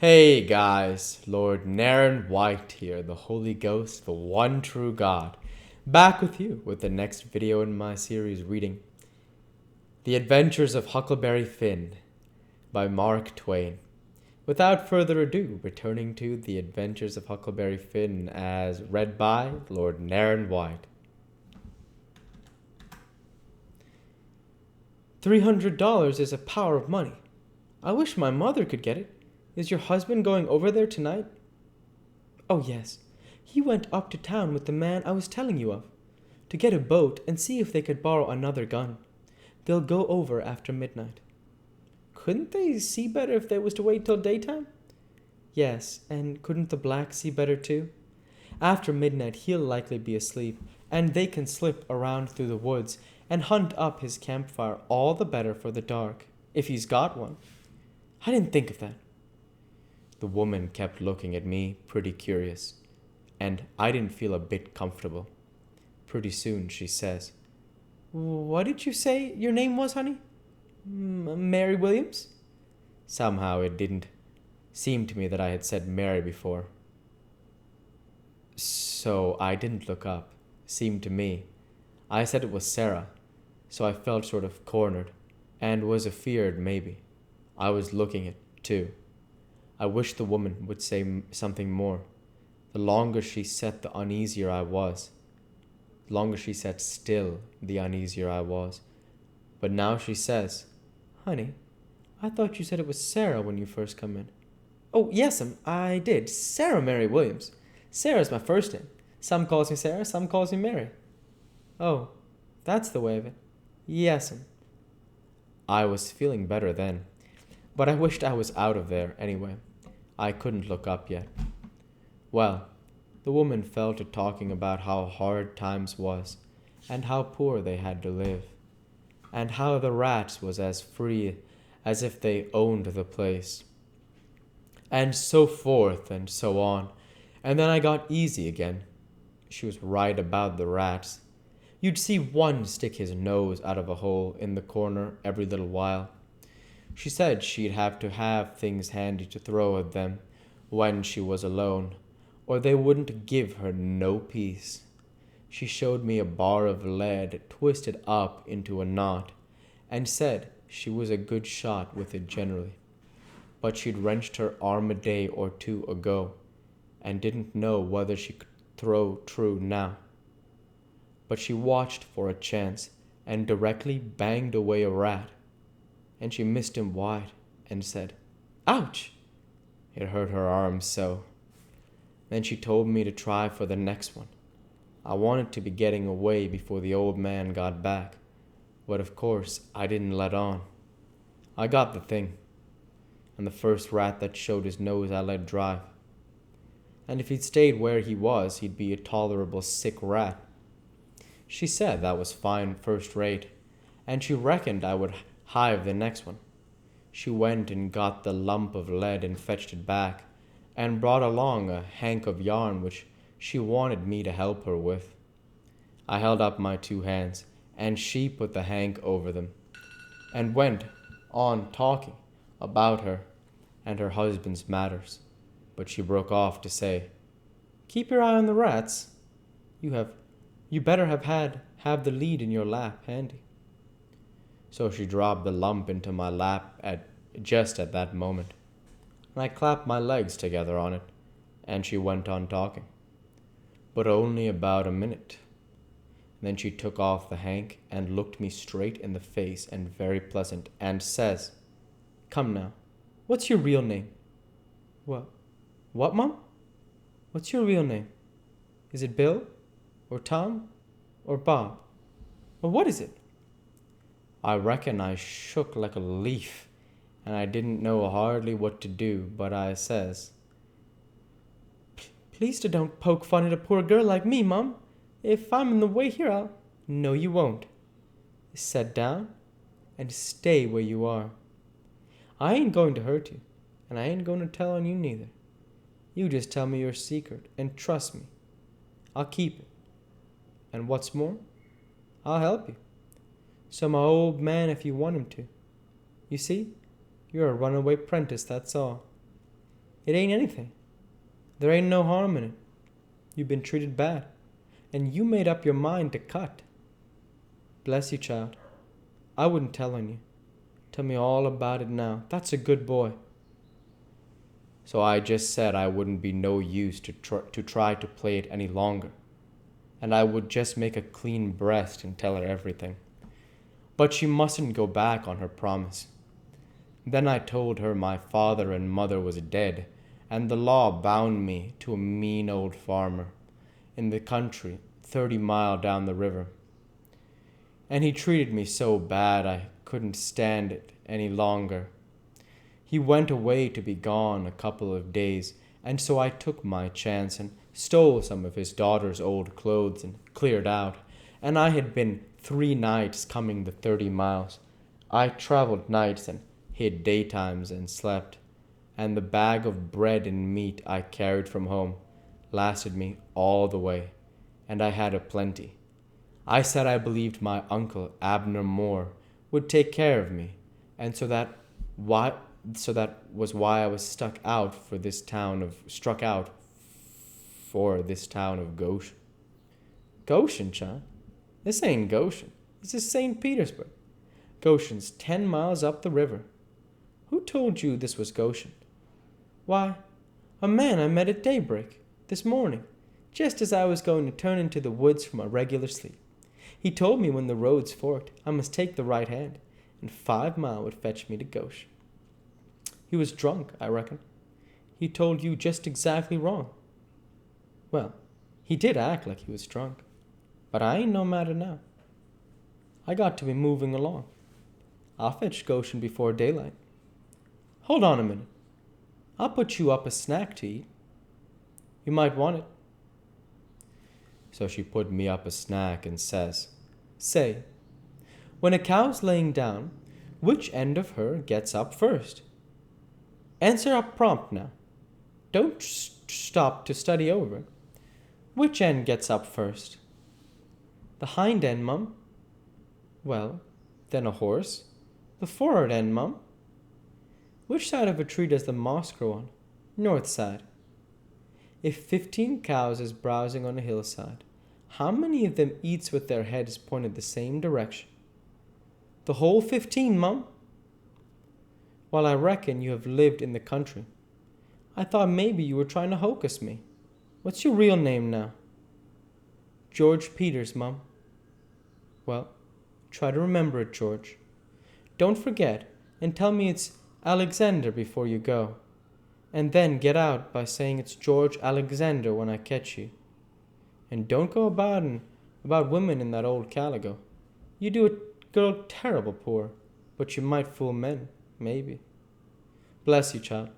Hey guys, Lord Naren White here, the Holy Ghost, the one true God, back with you with the next video in my series reading The Adventures of Huckleberry Finn by Mark Twain. Without further ado, returning to The Adventures of Huckleberry Finn as read by Lord Naren White. $300 is a power of money. I wish my mother could get it. Is your husband going over there tonight? Oh, yes. He went up to town with the man I was telling you of, to get a boat and see if they could borrow another gun. They'll go over after midnight. Couldn't they see better if they was to wait till daytime? Yes, and couldn't the black see better too? After midnight he'll likely be asleep, and they can slip around through the woods and hunt up his campfire all the better for the dark, if he's got one. I didn't think of that. The woman kept looking at me, pretty curious, and I didn't feel a bit comfortable. Pretty soon she says, "What did you say your name was, honey? Mary Williams?" Somehow it didn't seem to me that I had said Mary before. So I didn't look up. Seemed to me. I said it was Sarah, so I felt sort of cornered, and was afeared maybe. I was looking it, too. I wished the woman would say something more. The longer she sat, the uneasier I was. The longer she sat still, the uneasier I was. But now she says, "Honey, I thought you said it was Sarah when you first come in." "Oh, yes'm, I did. Sarah Mary Williams. Sarah's my first name. Some calls me Sarah, some calls me Mary." "Oh, that's the way of it." "Yes'm." I was feeling better then, but I wished I was out of there anyway. I couldn't look up yet. Well, the woman fell to talking about how hard times was, and how poor they had to live, and how the rats was as free as if they owned the place, and so forth and so on, and then I got easy again. She was right about the rats. You'd see one stick his nose out of a hole in the corner every little while. She said she'd have to have things handy to throw at them when she was alone, or they wouldn't give her no peace. She showed me a bar of lead twisted up into a knot, and said she was a good shot with it generally, but she'd wrenched her arm a day or two ago, and didn't know whether she could throw true now. But she watched for a chance, and directly banged away a rat, and she missed him wide, and said, "Ouch!" It hurt her arm so. Then she told me to try for the next one. I wanted to be getting away before the old man got back, but of course I didn't let on. I got the thing, and the first rat that showed his nose I let drive. And if he'd stayed where he was, he'd be a tolerable sick rat. She said that was fine, first rate, and she reckoned I would hive the next one. She went and got the lump of lead and fetched it back, and brought along a hank of yarn which she wanted me to help her with. I held up my two hands, and she put the hank over them, and went on talking about her and her husband's matters. But she broke off to say, "Keep your eye on the rats. You better have the lead in your lap handy." So she dropped the lump into my lap just at that moment, and I clapped my legs together on it, and she went on talking. But only about a minute. Then she took off the hank and looked me straight in the face, and very pleasant, and says, "Come now, what's your real name?" What, Mum? What's your real name? Is it Bill, or Tom, or Bob, or what is it?" I reckon I shook like a leaf, and I didn't know hardly what to do, but I says, "Please don't poke fun at a poor girl like me, Mum. If I'm in the way here, I'll—" "No, you won't. Set down and stay where you are. I ain't going to hurt you, and I ain't going to tell on you neither. You just tell me your secret, and trust me. I'll keep it. And what's more, I'll help you. So my old man if you want him to. You see, you're a runaway apprentice, that's all." It ain't anything. There ain't no harm in it. You've been treated bad, and you made up your mind to cut. Bless you, child. I wouldn't tell on you. Tell me all about it now. That's a good boy. So I just said I wouldn't be no use to try to play it any longer, and I would just make a clean breast and tell her everything. But she mustn't go back on her promise. Then I told her my father and mother was dead, and the law bound me to a mean old farmer in the country 30 mile down the river. And he treated me so bad I couldn't stand it any longer. He went away to be gone a couple of days, and so I took my chance and stole some of his daughter's old clothes and cleared out. And I had been 3 nights coming the 30 miles. I traveled nights and hid daytimes and slept, and the bag of bread and meat I carried from home lasted me all the way, and I had a plenty. I said I believed my uncle Abner Moore would take care of me, and so that was why I was struck out for this town of Goshen. Goshen, child? This ain't Goshen. This is St. Petersburg. Goshen's 10 miles up the river. Who told you this was Goshen? Why, a man I met at daybreak this morning, just as I was going to turn into the woods from a regular sleep. He told me when the roads forked, I must take the right hand, and 5 mile would fetch me to Goshen. He was drunk, I reckon. He told you just exactly wrong. Well, he did act like he was drunk, but I ain't no matter now. I got to be moving along. I'll fetch Goshen before daylight. Hold on a minute. I'll put you up a snack to eat. You might want it. So she put me up a snack and says, Say, when a cow's laying down, which end of her gets up first? Answer up prompt now. Don't stop to study over it. Which end gets up first? The hind end, Mum. Well, then a horse. The forward end, Mum. Which side of a tree does the moss grow on? North side. If 15 cows is browsing on a hillside, how many of them eats with their heads pointed the same direction? The whole 15, Mum. Well, I reckon you have lived in the country. I thought maybe you were trying to hocus me. What's your real name now? George Peters, Mum. Well, try to remember it, George. Don't forget, and tell me it's Alexander before you go. And then get out by saying it's George Alexander when I catch you. And don't go about women in that old calico. You do a girl terrible poor, but you might fool men, maybe. Bless you, child.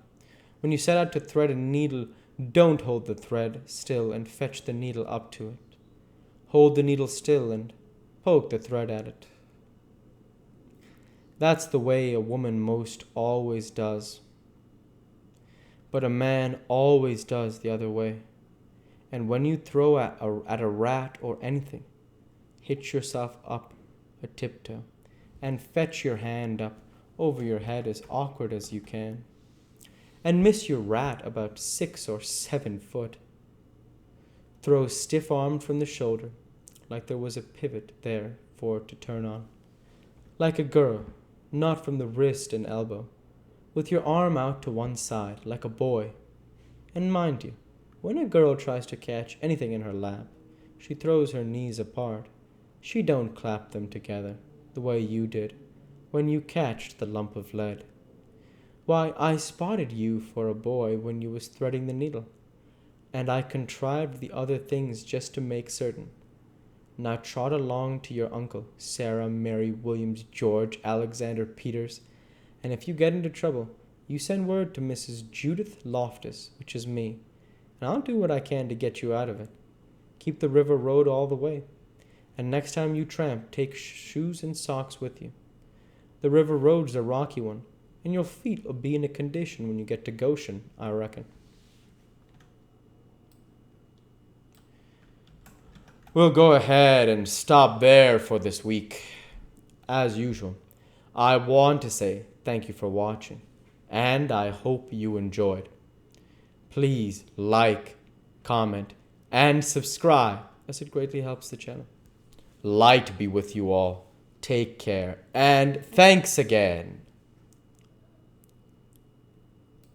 When you set out to thread a needle, don't hold the thread still and fetch the needle up to it. Hold the needle still and poke the thread at it. That's the way a woman most always does. But a man always does the other way. And when you throw at a rat or anything, hitch yourself up a tiptoe and fetch your hand up over your head as awkward as you can. And miss your rat about 6 or 7 foot. Throw stiff-armed from the shoulder, like there was a pivot there for it to turn on. Like a girl, not from the wrist and elbow, with your arm out to one side, like a boy. And mind you, when a girl tries to catch anything in her lap, she throws her knees apart. She don't clap them together, the way you did, when you catched the lump of lead. Why, I spotted you for a boy when you was threading the needle, and I contrived the other things just to make certain. Now trot along to your uncle, Sarah Mary Williams George Alexander Peters, and if you get into trouble, you send word to Mrs. Judith Loftus, which is me, and I'll do what I can to get you out of it. Keep the river road all the way, and next time you tramp, take shoes and socks with you. The river road's a rocky one, and your feet will be in a condition when you get to Goshen, I reckon. We'll go ahead and stop there for this week. As usual, I want to say thank you for watching, and I hope you enjoyed. please like, comment, and subscribe, as it greatly helps the channel. Light be with you all. Take care, and thanks again.